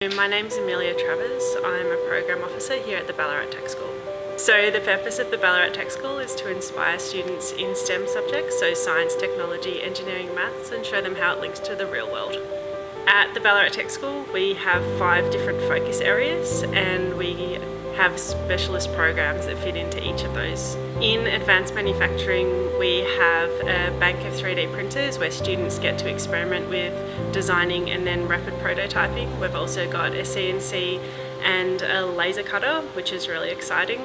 My name's Amelia Travers. I'm a Program Officer here at the Ballarat Tech School. So the purpose of the Ballarat Tech School is to inspire students in STEM subjects, so science, technology, engineering, maths, and show them how it links to the real world. At the Ballarat Tech School we have 5 different focus areas and we have specialist programs that fit into each of those. In advanced manufacturing we have a bank of 3D printers where students get to experiment with designing and then rapid prototyping. We've also got a CNC and a laser cutter, which is really exciting.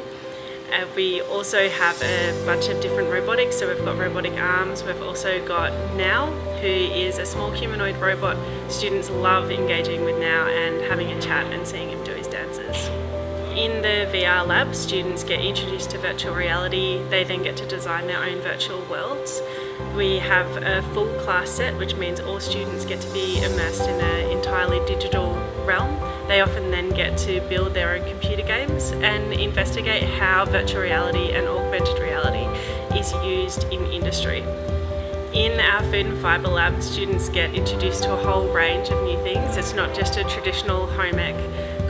We also have a bunch of different robotics, so we've got robotic arms. We've also got Now, who is a small humanoid robot. Students love engaging with Now and having a chat and seeing him do his dances. In the VR lab, students get introduced to virtual reality. They then get to design their own virtual worlds. We have a full class set, which means all students get to be immersed in an entirely digital realm. They often then get to build their own computer games and investigate how virtual reality and augmented reality is used in industry. In our Food and Fibre Lab, students get introduced to a whole range of new things. It's not just a traditional home ec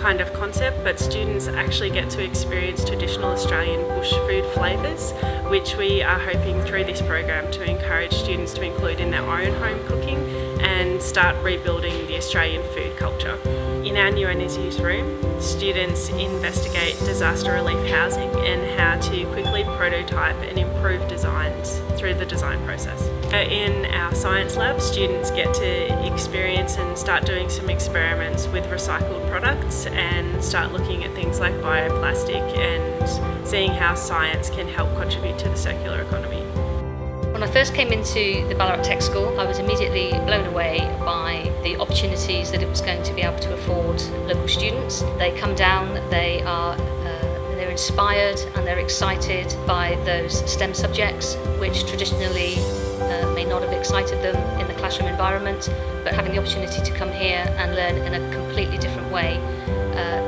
kind of concept, but students actually get to experience traditional Australian bush food flavours, which we are hoping through this program to encourage students to include in their own home cooking and start rebuilding the Australian food culture. In our new energies room, students investigate disaster relief housing and how to quickly prototype and improve designs through the design process. In our science lab, students get to experience and start doing some experiments with recycled products and start looking at things like bioplastic and seeing how science can help contribute to the circular economy. When I first came into the Ballarat Tech School, I was immediately blown away by the opportunities that it was going to be able to afford local students. They come down, they're inspired and they're excited by those STEM subjects, which traditionally may not have excited them in the classroom environment, but having the opportunity to come here and learn in a completely different way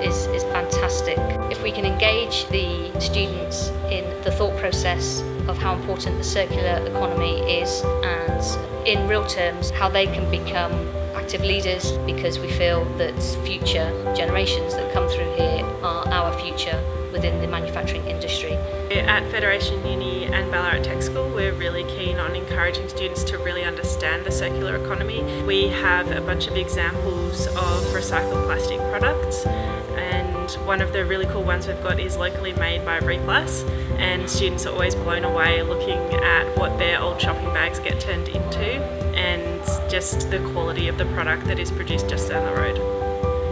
is fantastic. If we can engage the students in the thought process of how important the circular economy is and in real terms how they can become active leaders, because we feel that future generations that come through here are our future within the manufacturing industry. At Federation Uni and Ballarat Tech School, we're really keen on encouraging students to really understand the circular economy. We have a bunch of examples of recycled plastic products, and one of the really cool ones we've got is locally made by Replas, and students are always blown away looking at what their old shopping bags get turned into and just the quality of the product that is produced just down the road.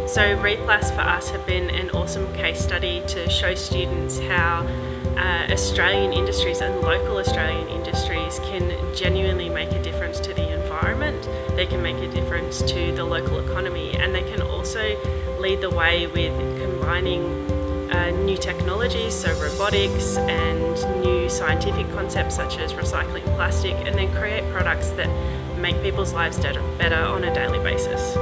So Replas for us have been an awesome case study to show students how Australian industries and local Australian industries can genuinely make a difference to the environment. They can make a difference to the local economy, and they can also lead the way with combining new technologies, so robotics and new scientific concepts such as recycling plastic, and then create products that make people's lives better on a daily basis.